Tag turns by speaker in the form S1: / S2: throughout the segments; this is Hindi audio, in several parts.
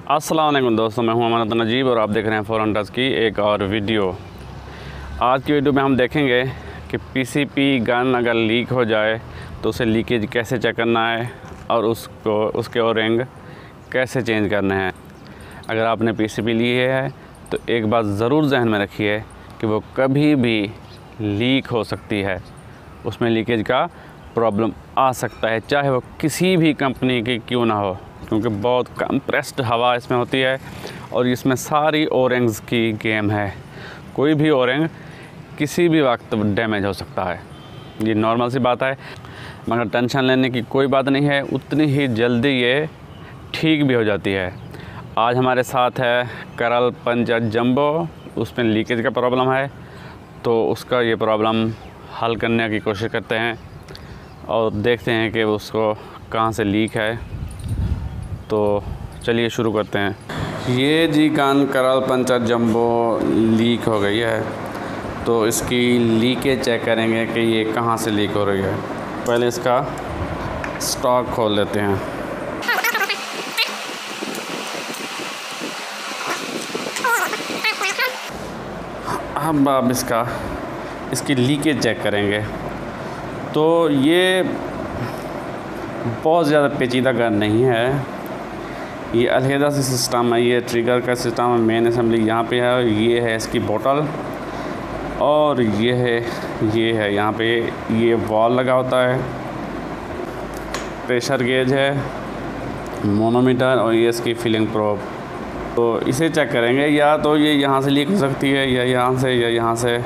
S1: अस्सलाम वालेकुम दोस्तों, मैं हूं अमानत नजीब और आप देख रहे हैं फॉरेन टच की एक और वीडियो। आज की वीडियो में हम देखेंगे कि पीसीपी गन अगर लीक हो जाए तो उसे लीकेज कैसे चेक करना है और उसके ओरिंग कैसे चेंज करने हैं। अगर आपने पीसीपी ली है तो एक बात ज़रूर जहन में रखिए कि वो कभी भी लीक हो सकती है, उसमें लीकेज का प्रॉब्लम आ सकता है, चाहे वो किसी भी कंपनी की क्यों ना हो, क्योंकि बहुत कंप्रेस्ड हवा इसमें होती है और इसमें सारी ओरिंग्स की गेम है। कोई भी ओरिंग किसी भी वक्त डैमेज हो सकता है, ये नॉर्मल सी बात है, मगर टेंशन लेने की कोई बात नहीं है। उतनी ही जल्दी ये ठीक भी हो जाती है। आज हमारे साथ है करल पंचर जंबो, उसमें लीकेज का प्रॉब्लम है, तो उसका ये प्रॉब्लम हल करने की कोशिश करते हैं और देखते हैं कि उसको कहाँ से लीक है। तो चलिए शुरू करते हैं। ये जी कान करल पंचर जंबो लीक हो गई है, तो इसकी लीकेज चेक करेंगे कि ये कहाँ से लीक हो रही है। पहले इसका स्टॉक खोल लेते हैं। अब आप इसकी लीकेज चेक करेंगे। तो ये बहुत ज़्यादा पेचीदा गन नहीं है, ये अलहदा से सिस्टम है। ये ट्रिगर का सिस्टम है, मेन असेंबली यहाँ पे है, ये है इसकी बोतल और ये है यहाँ पे ये वॉल लगा होता है, प्रेशर गेज है, मोनोमीटर और ये इसकी फिलिंग प्रोब। तो इसे चेक करेंगे, या तो ये यहाँ से लीक हो सकती है या यहाँ से या यहाँ से।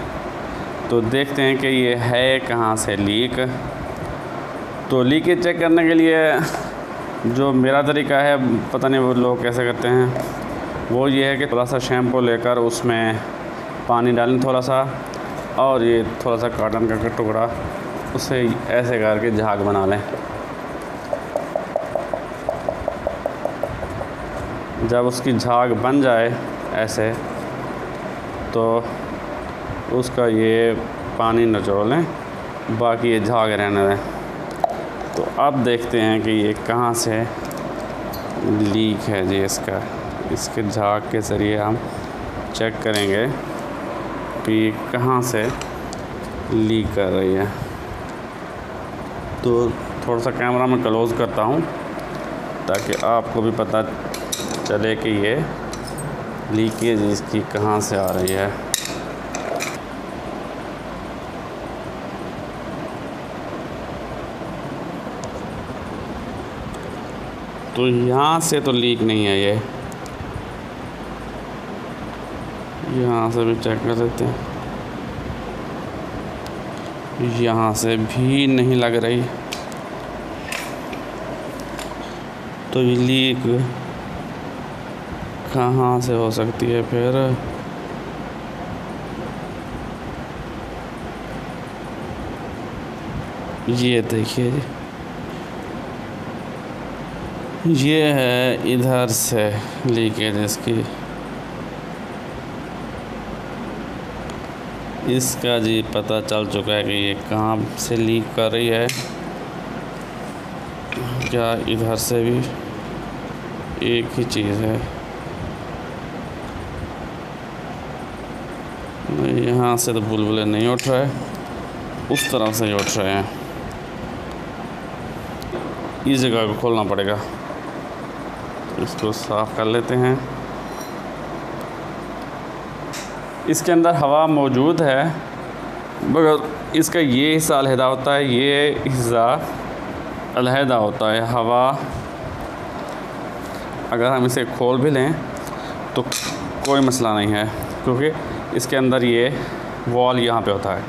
S1: तो देखते हैं कि ये है कहाँ से लीक। तो लीकेज चेक करने के लिए जो मेरा तरीका है, पता नहीं वो लोग कैसे करते हैं, वो ये है कि थोड़ा सा शैम्पू लेकर उसमें पानी डालें थोड़ा सा, और ये थोड़ा सा कॉटन का टुकड़ा, उसे ऐसे करके झाग बना लें। जब उसकी झाग बन जाए ऐसे, तो उसका ये पानी निचोड़ लें, बाकी ये झाग रहने दें। तो अब देखते हैं कि ये कहाँ से लीक है जी। इसके झाग के ज़रिए हम चेक करेंगे कि ये कहाँ से लीक कर रही है। तो थोड़ा सा कैमरा में क्लोज़ करता हूँ ताकि आपको भी पता चले कि ये लीकेज इसकी कहाँ से आ रही है। तो यहाँ से तो लीक नहीं है, ये यहाँ से भी चेक कर लेते हैं, यहाँ से भी नहीं लग रही। तो ये लीक कहाँ से हो सकती है फिर? ये देखिए जी, ये है इधर से लीकेज इसकी। इसका जी पता चल चुका है कि ये कहाँ से लीक कर रही है। क्या इधर से भी एक ही चीज़ है? यहाँ से तो बुलबुले नहीं उठ रहे, उस तरफ से ही उठ रहे हैं। इस जगह को खोलना पड़ेगा, इसको साफ़ कर लेते हैं। इसके अंदर हवा मौजूद है, मगर इसका ये हिस्सा अलहदा होता है, ये हिस्सा अलहदा होता है। हवा अगर हम इसे खोल भी लें तो कोई मसला नहीं है, क्योंकि इसके अंदर ये वॉल यहाँ पे होता है।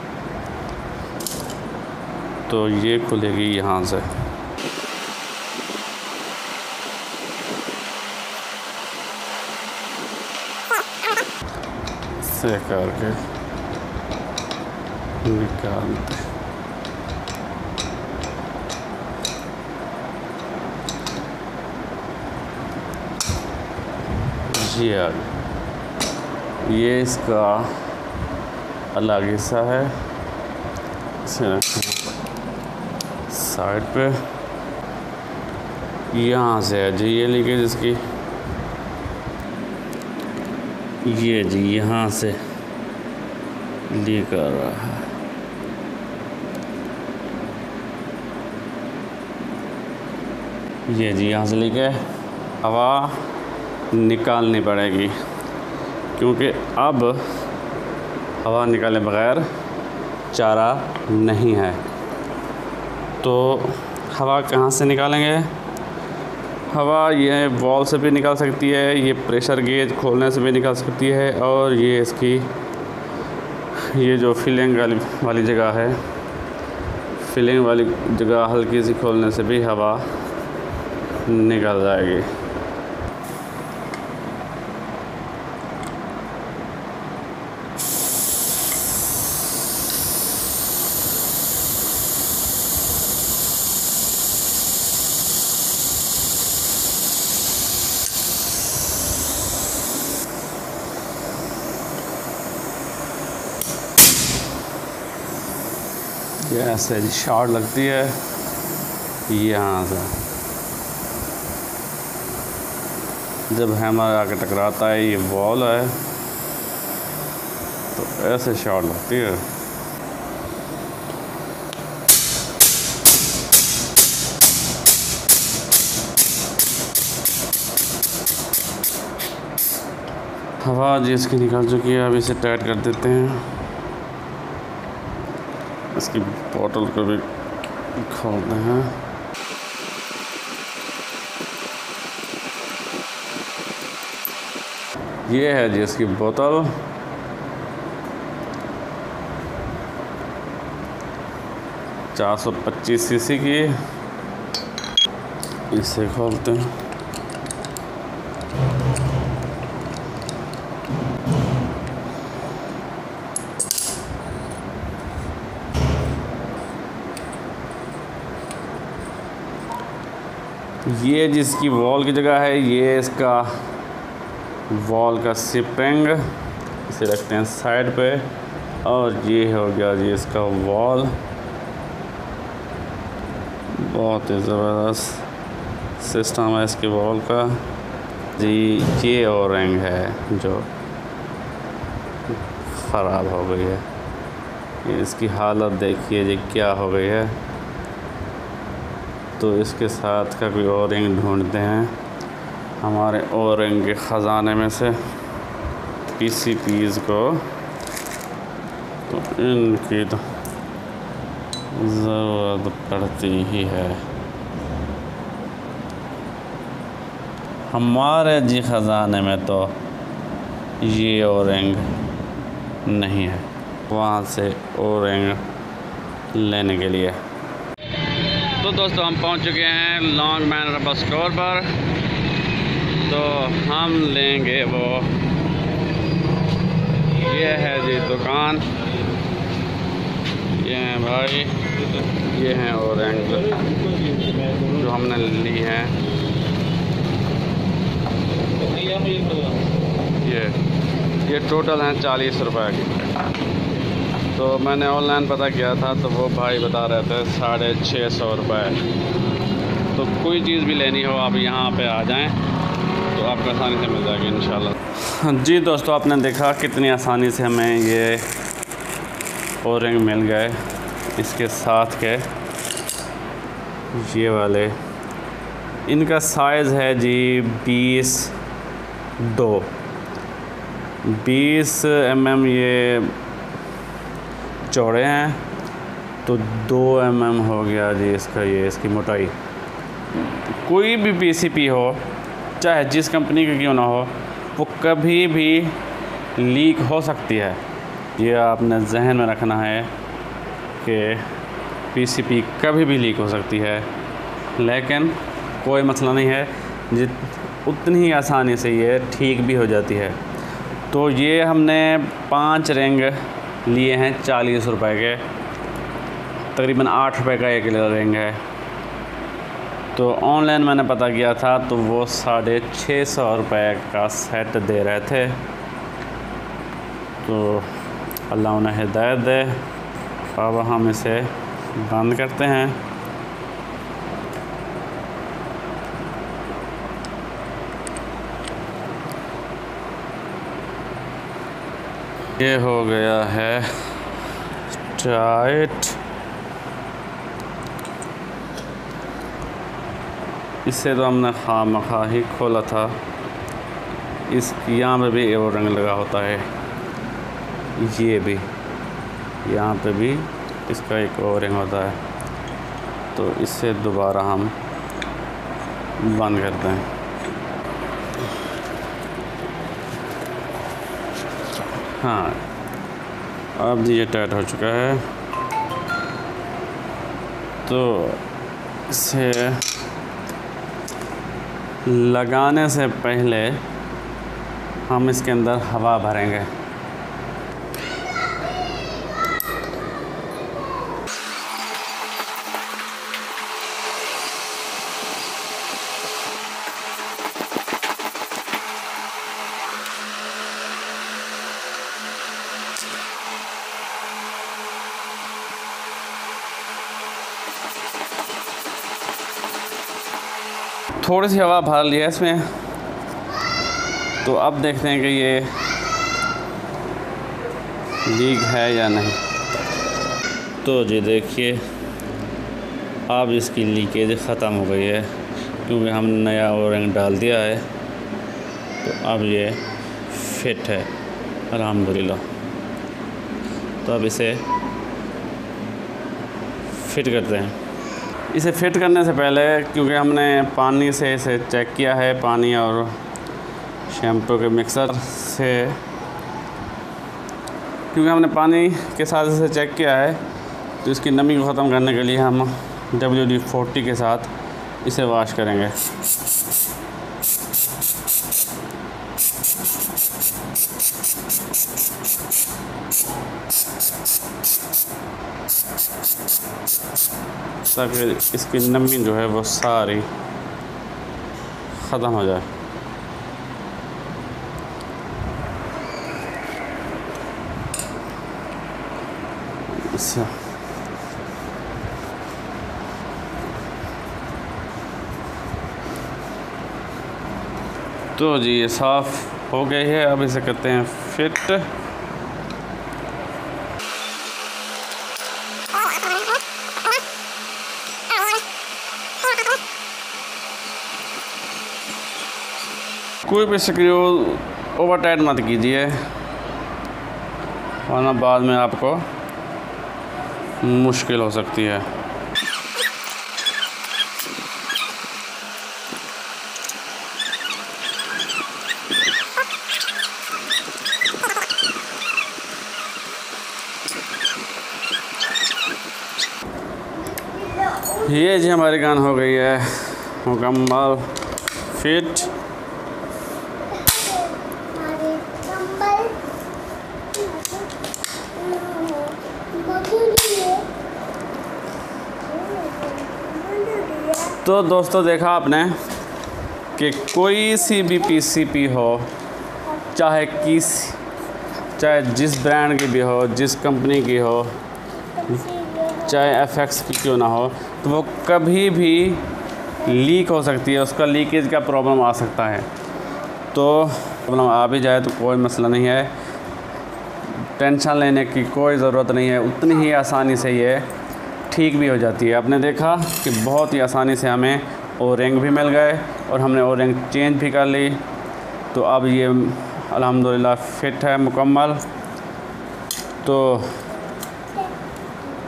S1: तो ये खुलेगी यहाँ से। से करके निकालते हैं। ये इसका अलग हिस्सा है, इसे रखें साइड पे। यहाँ से है जी ये लीकेज इसकी। ये जी यहाँ से लीक आ रहा है। ये जी यहाँ से लीक है, हवा निकालनी पड़ेगी क्योंकि अब हवा निकाले बगैर चारा नहीं है। तो हवा कहाँ से निकालेंगे? हवा ये वॉल से भी निकाल सकती है, ये प्रेशर गेज खोलने से भी निकाल सकती है, और ये इसकी ये जो फिलिंग वाली जगह है, फिलिंग वाली जगह हल्की सी खोलने से भी हवा निकल जाएगी। ये ऐसे शॉर्ट लगती है यहाँ से, जब हैमर आके टकराता है, ये वॉल है तो ऐसे शॉर्ट लगती है। हवा जिसकी निकल चुकी है, अब इसे टाइट कर देते हैं। इसकी बोतल को भी खोलते हैं। ये है जी इसकी बोतल। $425 सीसी की। इसे खोलते हैं। ये जिसकी वॉल की जगह है, ये इसका वॉल का स्प्रिंग, इसे रखते हैं साइड पे। और ये हो गया जी इसका वॉल। बहुत ही ज़बरदस्त सिस्टम है इसके वॉल का जी। ये और रिंग है जो ख़राब हो गई है, इसकी हालत देखिए जी क्या हो गई है। तो इसके साथ का कोई और रिंग ढूंढते हैं हमारे और रिंग के ख़जाने में से PCPs को। तो इनकी तो ज़रूरत पड़ती ही है। हमारे जी ख़जाने में तो ये और रिंग नहीं है, वहाँ से और रिंग लेने के लिए। तो दोस्तों हम पहुंच चुके हैं लॉन्ग मैन रबर स्टोर पर। तो हम लेंगे वो, ये है जी दुकान, ये हैं भाई, ये हैं और एंगल जो हमने ली हैं। ये टोटल हैं 40 रुपए की। तो मैंने ऑनलाइन पता किया था तो वो भाई बता रहे थे 650 रुपये। तो कोई चीज़ भी लेनी हो आप यहाँ पे आ जाएं तो आपको आसानी से मिल जाएगी इंशाल्लाह। जी दोस्तों, आपने देखा कितनी आसानी से हमें ये ओरिंग मिल गए। इसके साथ के ये वाले, इनका साइज़ है जी 20 mm ये चौड़े हैं। तो 2 mm हो गया जी इसका, ये इसकी मोटाई। कोई भी PCP हो, चाहे जिस कंपनी की क्यों ना हो, वो कभी भी लीक हो सकती है। ये आपने जहन में रखना है कि PCP कभी भी लीक हो सकती है, लेकिन कोई मसला नहीं है, उतनी ही आसानी से ये ठीक भी हो जाती है। तो ये हमने 5 रिंग लिए हैं 40 रुपए के, तकरीबन 8 रुपए का एक रिंग है। तो ऑनलाइन मैंने पता किया था तो वो 650 रुपए का सेट दे रहे थे। तो अल्लाह उन्हें हिदायत दे। अब हम इसे बंद करते हैं। ये हो गया है टाइट। इससे तो हमने खामखा ही खोला था। इस यहाँ पे भी वो रंग लगा होता है, ये भी यहाँ पे भी इसका एक और रंग होता है। तो इससे दोबारा हम बंद करते हैं। हाँ, अब ये टाइट हो चुका है। तो इसे लगाने से पहले हम इसके अंदर हवा भरेंगे। थोड़ी सी हवा भर लिया इसमें। तो अब देखते हैं कि ये लीक है या नहीं। तो जी देखिए, अब इसकी लीकेज ख़त्म हो गई है, क्योंकि हम नया और रंग डाल दिया है। तो अब ये फिट है अल्हम्दुलिल्लाह। तो अब इसे फिट करते हैं। इसे फिट करने से पहले, क्योंकि हमने पानी से इसे चेक किया है, पानी और शैम्पू के मिक्सर से, क्योंकि हमने पानी के साथ इसे चेक किया है, तो इसकी नमी को ख़त्म करने के लिए हम WD-40 के साथ इसे वॉश करेंगे। ताकि इसकी नमी जो है वो सारी ख़त्म हो जाए। अच्छा, तो जी ये साफ़ हो गई है। अब इसे करते हैं फिट। कोई भी स्क्रू ओवर टाइट मत कीजिए, वरना बाद में आपको मुश्किल हो सकती है। ये जी हमारी गन हो गई है मुकम्मल फिट। तो दोस्तों देखा आपने कि कोई सी भी PCP हो, चाहे जिस ब्रांड की भी हो, जिस कंपनी की हो, चाहे FX की क्यों ना हो, तो वो कभी भी लीक हो सकती है। उसका लीकेज का प्रॉब्लम आ सकता है। तो प्रॉब्लम आ भी जाए तो कोई मसला नहीं है, टेंशन लेने की कोई ज़रूरत नहीं है। उतनी ही आसानी से ये ठीक भी हो जाती है। आपने देखा कि बहुत ही आसानी से हमें ओ रिंग भी मिल गए और हमने ओ रिंग चेंज भी कर ली। तो अब ये अल्हम्दुलिल्लाह फिट है मुकम्मल। तो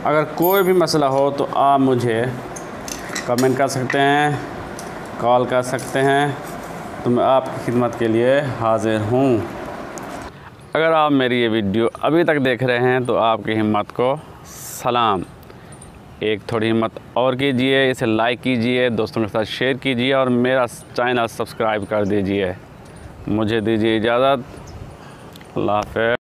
S1: अगर कोई भी मसला हो तो आप मुझे कमेंट कर सकते हैं, कॉल कर सकते हैं, तो मैं आपकी खिदमत के लिए हाज़िर हूँ। अगर आप मेरी ये वीडियो अभी तक देख रहे हैं तो आपकी हिम्मत को सलाम। एक थोड़ी हिम्मत और कीजिए, इसे लाइक कीजिए, दोस्तों के साथ शेयर कीजिए और मेरा चैनल सब्सक्राइब कर दीजिए। मुझे दीजिए इजाज़त। अल्लाह हाफ़िज़।